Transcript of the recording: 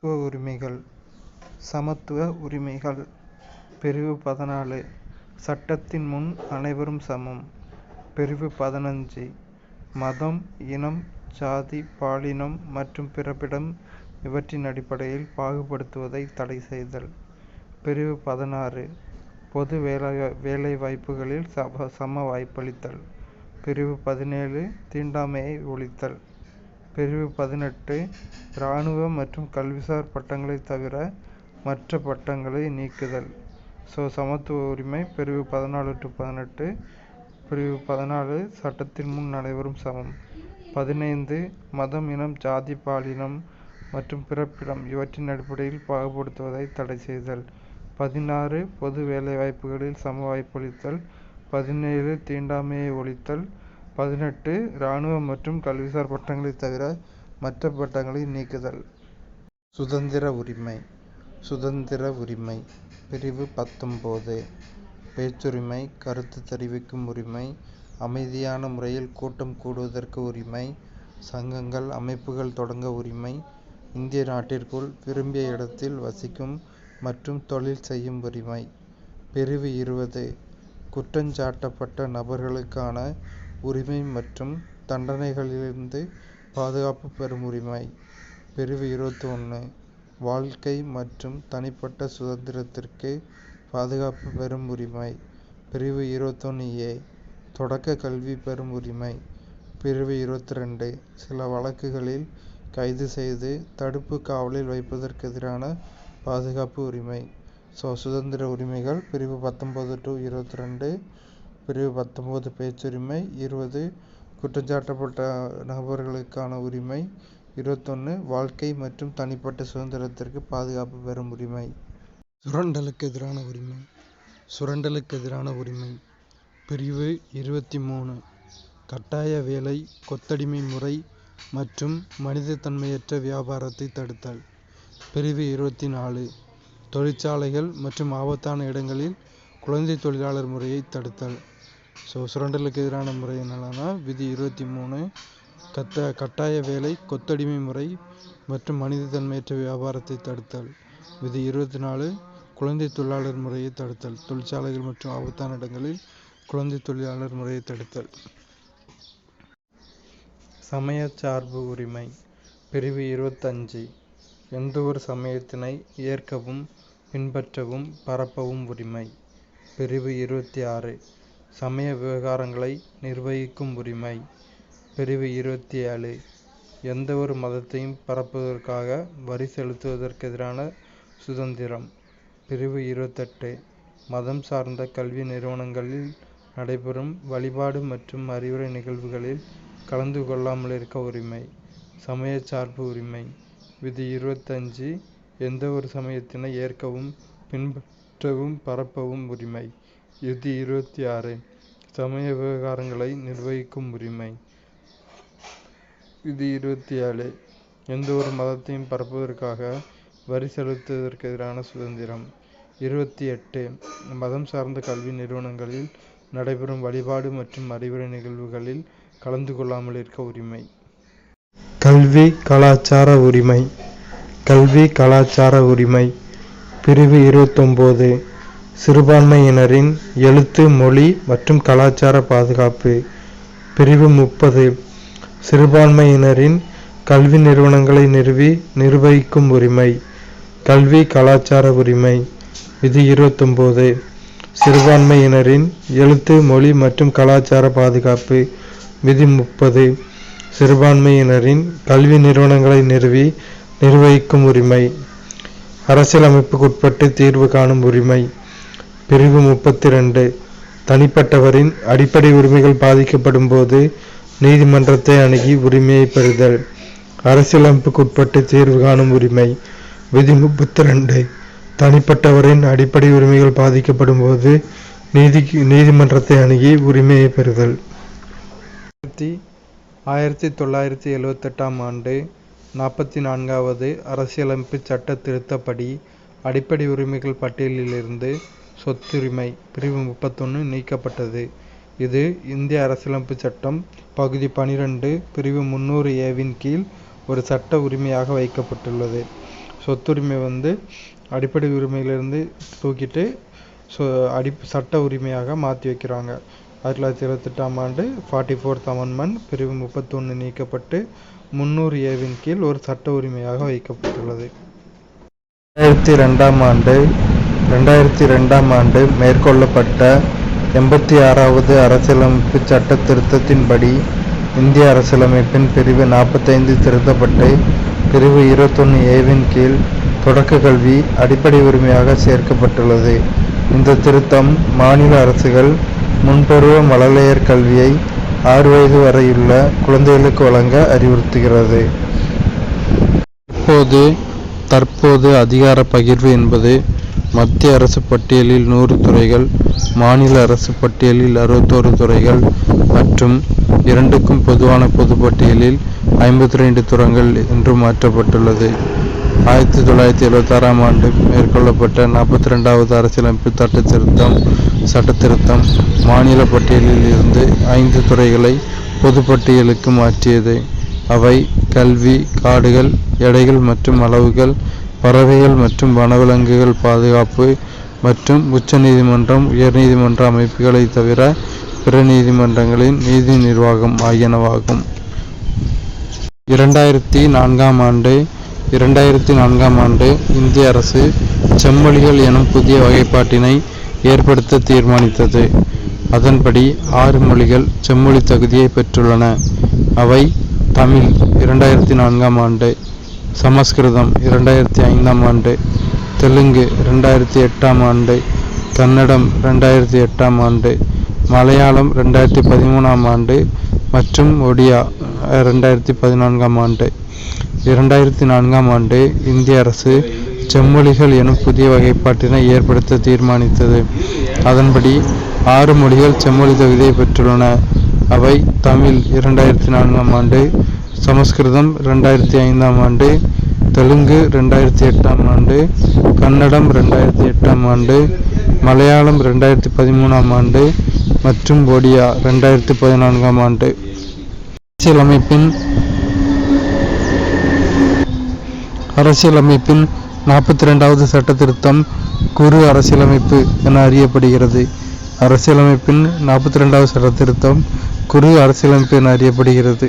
உரிமைகள். சமத்துவ உரிமைகள். பிரிவு 14 சட்டத்தின் முன் அனைவரும் சமம். பிரிவு 15 மதம், இனம், சாதி, பாலினம் மற்றும் பிறப்பிடம் இவற்றின் அடிப்படையில் பாகுபடுத்துவதை தடை செய்தல். பிரிவு 16 பொது வேலைவாய்ப்புகளில் சம வாய்ப்பளித்தல். பிரிவு 17 தீண்டாமையை ஒழித்தல். பிரிவு 18 இராணுவ மற்றும் கல்விசார் பட்டங்களை தவிர மற்ற பட்டங்களை நீக்குதல். சமத்துவ உரிமை. பிரிவு 14 to 18. பிரிவு 14 சட்டத்தின் முன் அனைவரும் சமம். 15 மதம், இனம், ஜாதி, பாலினம் மற்றும் பிறப்பிடம் இவற்றின் அடிப்படையில் பாகுபடுத்துவதை தடை செய்தல். 16 பொது வேலைவாய்ப்புகளில் சம வாய்ப்பளித்தல். 17 தீண்டாமையை ஒழித்தல். 18 இராணுவ மற்றும் கல்விசார் பட்டங்களை தவிர மற்ற பட்டங்களை நீக்குதல். சுதந்திர உரிமை. சுதந்திர உரிமை. பிரிவு 19 பேச்சுரிமை, கருத்து தெரிவிக்கும் உரிமை, அமைதியான முறையில் கூட்டம் கூடுவதற்கு உரிமை, சங்கங்கள், அமைப்புகள் தொடங்க உரிமை, இந்திய நாட்டிற்குள் விரும்பிய இடத்தில் வசிக்கும் மற்றும் தொழில் செய்யும் உரிமை. பிரிவு 20 குற்றஞ்சாட்டப்பட்ட நபர்களுக்கான உரிமை மற்றும் தண்டனைகளிலிருந்து பாதுகாப்பு பெறும் உரிமை. பிரிவு 21 வாழ்க்கை மற்றும் தனிப்பட்ட சுதந்திரத்திற்கு பாதுகாப்பு பெறும் உரிமை. பிரிவு 21A தொடக்க கல்வி பெறும் உரிமை. பிரிவு 22 சில வழக்குகளில் கைது செய்து தடுப்பு காவலில் வைப்பதற்கு எதிரான பாதுகாப்பு உரிமை. சுதந்திர உரிமைகள். பிரிவு 19 to 22. பிரிவு 19 பேச்சுரிமை. 20 குற்றஞ்சாட்டப்பட்ட நபர்களுக்கான உரிமை. 21 வாழ்க்கை மற்றும் தனிப்பட்ட சுதந்திரத்திற்கு பாதுகாப்பு பெறும் உரிமை. சுரண்டலுக்கு எதிரான உரிமை. சுரண்டலுக்கு எதிரான உரிமை. பிரிவு 23 கட்டாய வேலை, கொத்தடிமை முறை மற்றும் மனிதத்தன்மையற்ற வியாபாரத்தை தடுத்தல். பிரிவு 24 தொழிற்சாலைகள் மற்றும் ஆபத்தான இடங்களில் குழந்தை தொழிலாளர் முறையை தடுத்தல். சுரண்டலுக்கு எதிரான முறை என்னன்னா விதி 23 கட்டாய வேலை, கொத்தடிமை முறை மற்றும் மனிதத்தன்மையற்ற வியாபாரத்தை தடுத்தல். விதி 24 குழந்தை தொழிலாளர் முறையை தடுத்தல். தொழிற்சாலைகள் மற்றும் ஆபத்தான இடங்களில் குழந்தை தொழிலாளர் முறையை தடுத்தல். சமயச்சார்பு உரிமை. பிரிவு 25 எந்த ஒரு சமயத்தினை ஏற்கவும் பின்பற்றவும் பரப்பவும் உரிமை. பிரிவு 26 சமய விவகாரங்களை நிர்வகிக்கும் உரிமை. பிரிவு 27 எந்த ஒரு மதத்தையும் பரப்புவதற்காக வரி செலுத்துவதற்கு எதிரான சுதந்திரம். பிரிவு 28 மதம் சார்ந்த கல்வி நிறுவனங்களில் நடைபெறும் வழிபாடு மற்றும் அறிவுரை நிகழ்வுகளில் கலந்து கொள்ளாமல் இருக்க உரிமை. சமயச்சார்பு உரிமை. விதி 25 எந்த ஒரு சமயத்தினை ஏற்கவும் பின்பற்றவும் பரப்பவும் உரிமை. விதி 26 சமய விவகாரங்களை நிர்வகிக்கும் உரிமை. விதி 27 எந்த ஒரு மதத்தையும் பரப்புவதற்காக வரி செலுத்துவதற்கு எதிரான சுதந்திரம். 28 மதம் சார்ந்த கல்வி நிறுவனங்களில் நடைபெறும் வழிபாடு மற்றும் அறிவுரை நிகழ்வுகளில் கலந்து கொள்ளாமல் இருக்க உரிமை. கல்வி கலாச்சார உரிமை. கல்வி கலாச்சார உரிமை. பிரிவு 29 சிறுபான்மையினரின் எழுத்து, மொழி மற்றும் கலாச்சார பாதுகாப்பு. பிரிவு 30 சிறுபான்மையினரின் கல்வி நிறுவனங்களை நிர்வகிக்கும் உரிமை. கல்வி கலாச்சார உரிமை. விதி 29 சிறுபான்மையினரின் எழுத்து, மொழி மற்றும் கலாச்சார பாதுகாப்பு. விதி 30 சிறுபான்மையினரின் கல்வி நிறுவனங்களை நிர்வகிக்கும் உரிமை. அரசியலமைப்புக்குட்பட்டு தீர்வு காணும் உரிமை. பிரிவு 32 தனிப்பட்டவரின் அடிப்படை உரிமைகள் பாதிக்கப்படும் போது நீதிமன்றத்தை அணுகி உரிமையை பெறுதல். அரசியலமைப்புக்குட்பட்டு தீர்வு காணும் உரிமை. விதி 32 தனிப்பட்டவரின் அடிப்படை உரிமைகள் பாதிக்கப்படும் போது நீதிமன்றத்தை அணுகி உரிமையை பெறுதல். 1978 ஆண்டு 44வது அரசியலமைப்பு சட்ட திருத்தப்படி அடிப்படை உரிமைகள் பட்டியலிலிருந்து சொத்துரிமை பிரிவு 31 நீக்கப்பட்டது. இது இந்திய அரசியலமைப்பு சட்டம் பகுதி 12 பிரிவு 300A வின் கீழ் ஒரு சட்ட உரிமையாக வைக்கப்பட்டுள்ளது. சொத்துரிமை வந்து அடிப்படை உரிமையிலிருந்து தூக்கிட்டு சட்ட உரிமையாக மாற்றி வைக்கிறாங்க. 1928ஆம் ஆண்டு 44th அமெண்ட்மெண்ட் பிரிவு 31 நீக்கப்பட்டு 300A கீழ் ஒரு சட்ட உரிமையாக வைக்கப்பட்டுள்ளது. 2002ஆம் ஆண்டு மேற்கொள்ளப்பட்ட 86வது அரசியலமைப்பு சட்ட திருத்தத்தின்படி இந்திய அரசியலமைப்பின் பிரிவு 45 திருத்தப்பட்டு பிரிவு 21A கீழ் தொடக்க கல்வி அடிப்படை உரிமையாக சேர்க்கப்பட்டுள்ளது. இந்த திருத்தம் மாநில அரசுகள் முன்பருவ மழலையர் கல்வியை 6 வயது வரையுள்ள குழந்தைகளுக்கு வழங்க அறிவுறுத்துகிறது. தற்போது அதிகார பகிர்வு என்பது மத்திய அரசு பட்டியலில் 100 துறைகள், மாநில அரசு பட்டியலில் 61 துறைகள் மற்றும் இரண்டுக்கும் பொதுவான பொதுப்பட்டியலில் 52 துறைகள் என்று மாற்றப்பட்டுள்ளது. 1976ஆம் ஆண்டு மேற்கொள்ளப்பட்ட 42வது அரசியலமைப்பு சட்ட திருத்தம் மாநில பட்டியலில் இருந்து 5 துறைகளை பொதுப்பட்டியலுக்கு மாற்றியது. அவை கல்வி, காடுகள், எடைகள் மற்றும் அளவுகள், பறவைகள் மற்றும் வனவிலங்குகள் பாதுகாப்பு மற்றும் உச்சநீதிமன்றம், உயர்நீதிமன்ற அமைப்புகளை தவிர பிற நீதிமன்றங்களின் நீதி நிர்வாகம் ஆகியனவாகும். 2004ஆம் ஆண்டு இந்திய அரசு செம்மொழிகள் எனும் புதிய வகைப்பாட்டினை ஏற்படுத்த தீர்மானித்தது. அதன்படி 6 மொழிகள் செம்மொழி தகுதியை பெற்றுள்ளன. அவை தமிழ் 2004ஆம் ஆண்டு, சமஸ்கிருதம் 2005ஆம் ஆண்டு, தெலுங்கு 2008ஆம் ஆண்டு, கன்னடம் 2008ஆம் ஆண்டு, மலையாளம் 2013ஆம் ஆண்டு மற்றும் ஒடியா 2014ஆம் ஆண்டு. 2004ஆம் ஆண்டு இந்திய அரசு செம்மொழிகள் எனும் புதிய வகைப்பாட்டினை ஏற்படுத்த தீர்மானித்தது. அதன்படி 6 மொழிகள் செம்மொழி தகுதியை பெற்றுள்ளன. அவை தமிழ் 2004ஆம் ஆண்டு, சமஸ்கிருதம் 2005ஆம் ஆண்டு, தெலுங்கு 2008ஆம் ஆண்டு, கன்னடம் 2008ஆம் ஆண்டு, மலையாளம் 2013ஆம் ஆண்டு மற்றும் ஒடியா 2014ஆம் ஆண்டு. அரசியலமைப்பின் 42வது சட்ட திருத்தம் குறு அரசியலமைப்பு என அறியப்படுகிறது. அரசியலமைப்பின் 42வது சட்ட திருத்தம் குறு அரசியலமைப்பு என அறியப்படுகிறது.